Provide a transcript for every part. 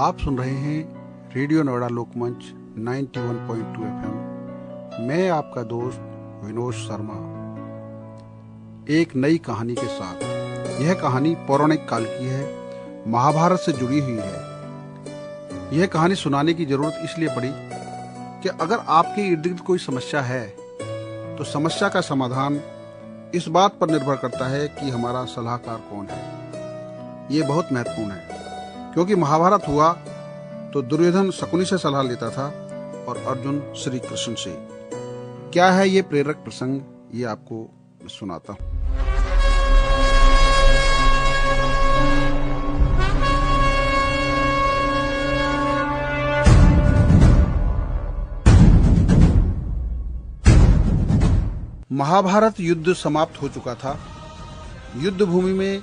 आप सुन रहे हैं रेडियो नोएडा लोकमंच 91.2 FM। मैं आपका दोस्त विनोद शर्मा एक नई कहानी के साथ। यह कहानी पौराणिक काल की है, महाभारत से जुड़ी हुई है। यह कहानी सुनाने की जरूरत इसलिए पड़ी कि अगर आपके इर्द गिर्द कोई समस्या है तो समस्या का समाधान इस बात पर निर्भर करता है कि हमारा सलाहकार कौन है। ये बहुत महत्वपूर्ण है, क्योंकि महाभारत हुआ तो दुर्योधन शकुनी से सलाह लेता था और अर्जुन श्री कृष्ण से। क्या है ये प्रेरक प्रसंग, ये आपको सुनाता हूं। महाभारत युद्ध समाप्त हो चुका था। युद्ध भूमि में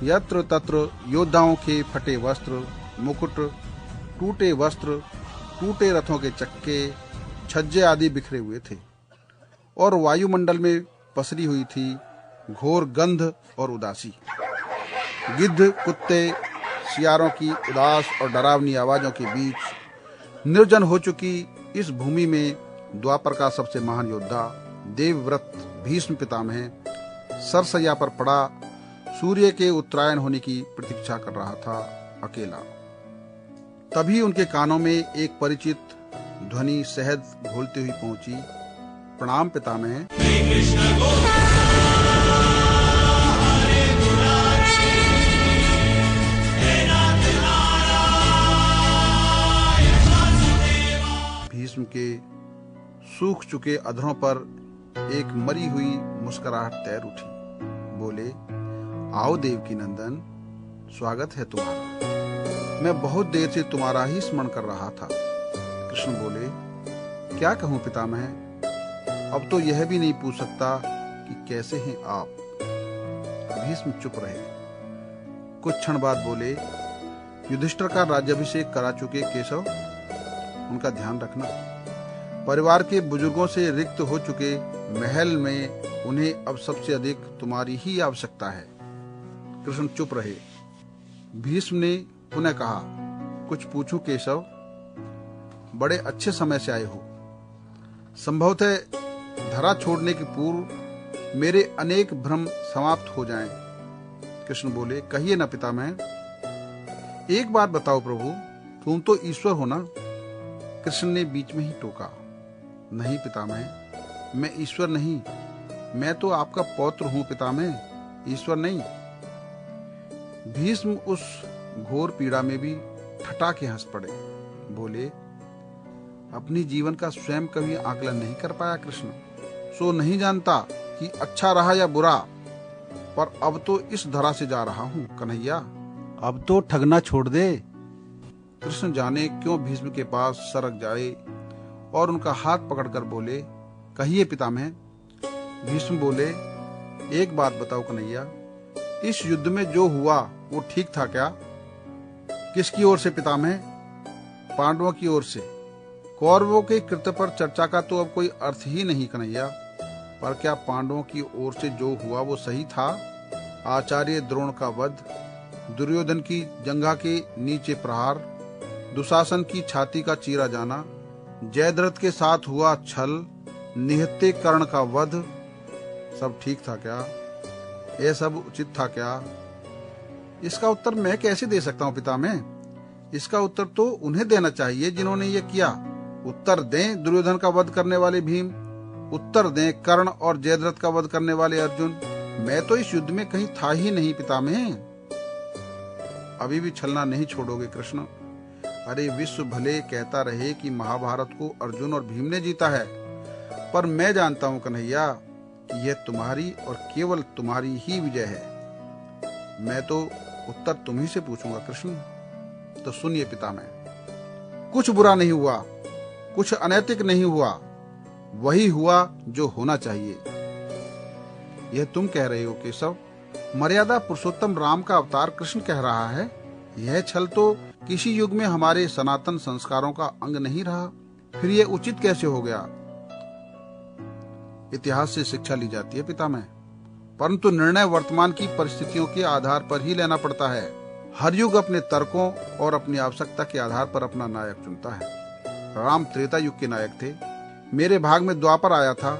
यत्र तत्र योद्धाओं के फटे वस्त्र, मुकुट, टूटे वस्त्र, टूटे रथों के चक्के, छज्जे आदि बिखरे हुए थे और वायुमंडल में पसरी हुई थी घोर गंध और उदासी। गिद्ध, कुत्ते, सियारों की उदास और डरावनी आवाजों के बीच निर्जन हो चुकी इस भूमि में द्वापर का सबसे महान योद्धा देवव्रत भीष्म पितामह सरसैया पर पड़ा सूर्य के उत्तरायण होने की प्रतीक्षा कर रहा था, अकेला। तभी उनके कानों में एक परिचित ध्वनि शहद घोलती हुई पहुंची। प्रणाम पितामह। भीष्म के सूख चुके अधरों पर एक मरी हुई मुस्कुराहट तैर उठी। बोले, आओ देवकी नंदन, स्वागत है तुम्हारा। मैं बहुत देर से तुम्हारा ही स्मरण कर रहा था। कृष्ण बोले, क्या कहूं पितामह, अब तो यह भी नहीं पूछ सकता कि कैसे हैं आप। भीष्म चुप रहे। कुछ क्षण बाद बोले, युधिष्ठिर का राज्याभिषेक करा चुके केशव, उनका ध्यान रखना। परिवार के बुजुर्गों से रिक्त हो चुके महल में उन्हें अब सबसे अधिक तुम्हारी ही आवश्यकता है। कृष्ण चुप रहे। भीष्म ने पुनः कहा, कुछ पूछूं केशव? बड़े अच्छे समय से आए हो। संभवतः धरा छोड़ने के पूर्व मेरे अनेक भ्रम समाप्त हो जाएं। कृष्ण बोले, कहिए न पितामह। एक बात बताओ प्रभु, तुम तो ईश्वर हो ना? कृष्ण ने बीच में ही टोका। नहीं पितामह, मैं ईश्वर नहीं, मैं तो आपका पौत्र हूं पितामह, ईश्वर नहीं। भीष्म उस घोर पीड़ा में भी ठटा के हंस पड़े। बोले, अपनी जीवन का स्वयं कभी आकलन नहीं कर पाया कृष्ण, सो नहीं जानता कि अच्छा रहा या बुरा, पर अब तो इस धरा से जा रहा हूं कन्हैया, अब तो ठगना छोड़ दे। कृष्ण जाने क्यों भीष्म के पास सरक जाए और उनका हाथ पकड़कर बोले, कहिए पितामह। भीष्म बोले, एक बात बताओ कन्हैया, इस युद्ध में जो हुआ वो ठीक था क्या? किसकी ओर से पितामह? पांडवों की ओर से। कौरवों के कृत्य पर चर्चा का तो अब कोई अर्थ ही नहीं कन्हैया, पर क्या पांडवों की ओर से जो हुआ वो सही था? आचार्य द्रोण का वध, दुर्योधन की जंघा के नीचे प्रहार, दुशासन की छाती का चीरा जाना, जयद्रथ के साथ हुआ छल, निहत्ते कर्ण का वध, सब ठीक था क्या? ये सब उचित था क्या? इसका उत्तर मैं कैसे दे सकता हूँ पितामह? इसका उत्तर तो उन्हें देना चाहिए जिन्होंने ये किया। उत्तर दें दुर्योधन का वध करने वाले भीम, उत्तर दें कर्ण और जयद्रथ का वध करने वाले अर्जुन। मैं तो इस युद्ध में कहीं था ही नहीं पितामह। अभी भी छलना नहीं छोड़ोगे कृष्ण? अरे विश्व भले कहता रहे कि महाभारत को अर्जुन और भीम ने जीता है, पर मैं जानता हूं कन्हैया कि यह तुम्हारी और केवल तुम्हारी ही विजय है। मैं तो उत्तर तुम्ही से पूछूंगा कृष्ण। तो सुनिए पितामह, कुछ बुरा नहीं हुआ, कुछ अनैतिक नहीं हुआ, वही हुआ जो होना चाहिए। यह तुम कह रहे हो केशव? मर्यादा पुरुषोत्तम राम का अवतार कृष्ण कह रहा है। यह छल तो किसी युग में हमारे सनातन संस्कारों का अंग नहीं रहा, फिर यह उचित कैसे हो गया? इतिहास से शिक्षा ली जाती है पितामह, परंतु निर्णय वर्तमान की परिस्थितियों के आधार पर ही लेना पड़ता है। हर युग अपने तर्कों और अपनी आवश्यकता के आधार पर अपना नायक चुनता है। राम त्रेता युग के नायक थे, मेरे भाग में द्वापर आया था।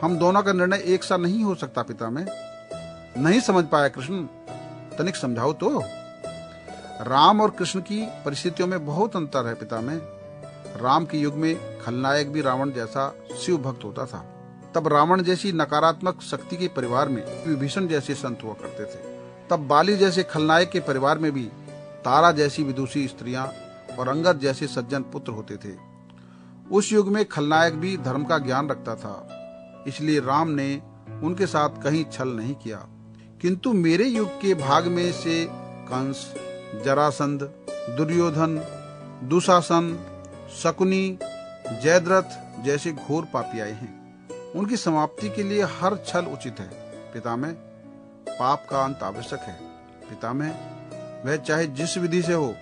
हम दोनों का निर्णय एक सा नहीं हो सकता पिता में। नहीं समझ पाया कृष्ण, तनिक समझाओ तो। राम और कृष्ण की परिस्थितियों में बहुत अंतर है पिता में। राम के युग में खलनायक भी रावण जैसा शिव भक्त होता था। तब रावण जैसी नकारात्मक शक्ति के परिवार में विभीषण जैसे संत हुआ करते थे। तब बाली जैसे खलनायक के परिवार में भी तारा जैसी विदुषी स्त्रियां और अंगद जैसे सज्जन पुत्र होते थे। उस युग में खलनायक भी धर्म का ज्ञान रखता था, इसलिए राम ने उनके साथ कहीं छल नहीं किया। किंतु मेरे युग के भाग में से कंस, जरासंध, दुर्योधन, दुशासन, शकुनी, जयद्रथ जैसे घोर पापी आए हैं। उनकी समाप्ति के लिए हर छल उचित है पिता में। पाप का अंत आवश्यक है पिता में, वह चाहे जिस विधि से हो।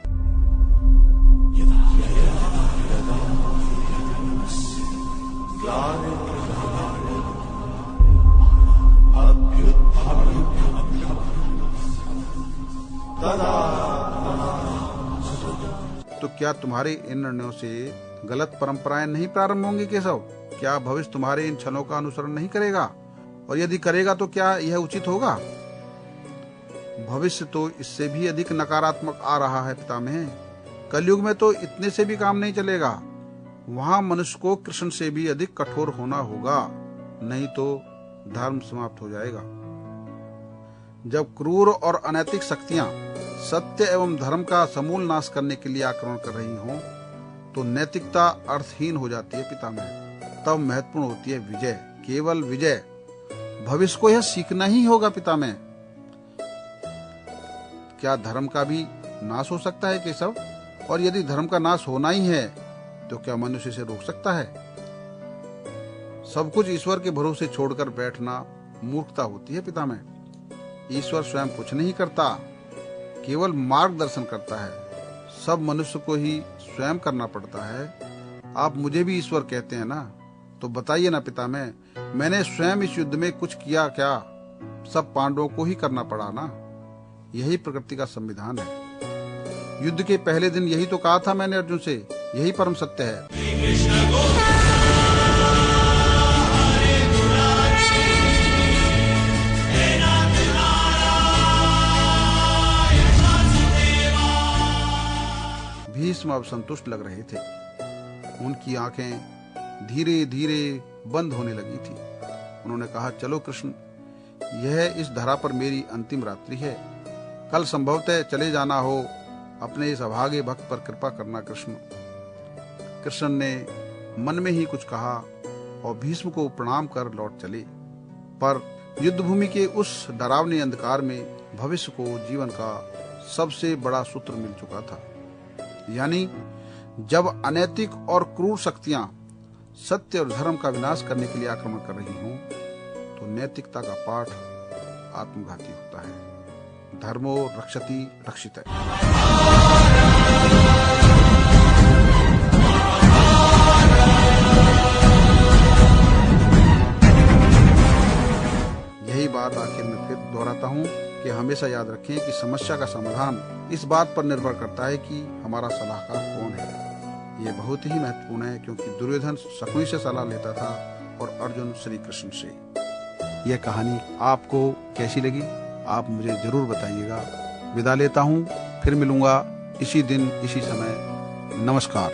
तो क्या तुम्हारे इन निर्णयों से गलत परंपराएं नहीं प्रारंभ होंगी केशव? क्या भविष्य तुम्हारे इन छलों का अनुसरण नहीं करेगा? और यदि करेगा तो क्या यह उचित होगा? भविष्य तो इससे भी अधिक नकारात्मक आ रहा है पिता में। कलयुग में तो इतने से भी काम नहीं चलेगा। वहां मनुष्य को कृष्ण से भी अधिक कठोर होना होगा, नहीं तो धर्म समाप्त हो जाएगा। जब क्रूर और अनैतिक शक्तियां सत्य एवं धर्म का समूल नाश करने के लिए आक्रमण कर रही हों, तो नैतिकता अर्थहीन हो जाती है पिता में। तब महत्वपूर्ण होती है विजय, केवल विजय। भविष्य को यह सीखना ही होगा पिता में। क्या धर्म का भी नाश हो सकता है केशव? और यदि धर्म का नाश होना ही है तो क्या मनुष्य इसे रोक सकता है? सब कुछ ईश्वर के भरोसे छोड़कर बैठना मूर्खता होती है पिता में। ईश्वर स्वयं कुछ नहीं करता, केवल मार्गदर्शन करता है। सब मनुष्य को ही स्वयं करना पड़ता है। आप मुझे भी ईश्वर कहते हैं ना, तो बताइए ना पिता में, मैंने स्वयं इस युद्ध में कुछ किया क्या? सब पांडवों को ही करना पड़ा ना। यही प्रकृति का संविधान है। युद्ध के पहले दिन यही तो कहा था मैंने अर्जुन से, यही परम सत्य है। भीष्म अब संतुष्ट लग रहे थे। उनकी आंखें धीरे धीरे बंद होने लगी थी। उन्होंने कहा, चलो कृष्ण, यह इस धरा पर मेरी अंतिम रात्रि है। कल संभवतः चले जाना हो। अपने इस अभागे भक्त पर कृपा करना कृष्ण। कृष्ण ने मन में ही कुछ कहा और भीष्म को प्रणाम कर लौट चले। पर युद्ध भूमि के उस डरावने अंधकार में भविष्य को जीवन का सबसे बड़ा सूत्र मिल चुका था। यानी जब अनैतिक और क्रूर शक्तियां सत्य और धर्म का विनाश करने के लिए आक्रमण कर रही हों, तो नैतिकता का पाठ आत्मघाती होता है। धर्मो रक्षति रक्षितः। यही बात आखिर में फिर दोहराता हूँ कि हमेशा याद रखें कि समस्या का समाधान इस बात पर निर्भर करता है कि हमारा सलाहकार कौन है। ये बहुत ही महत्वपूर्ण है, क्योंकि दुर्योधन शकुनी से सलाह लेता था और अर्जुन श्री कृष्ण से। यह कहानी आपको कैसी लगी आप मुझे जरूर बताइएगा। विदा लेता हूँ, फिर मिलूंगा इसी दिन इसी समय। नमस्कार।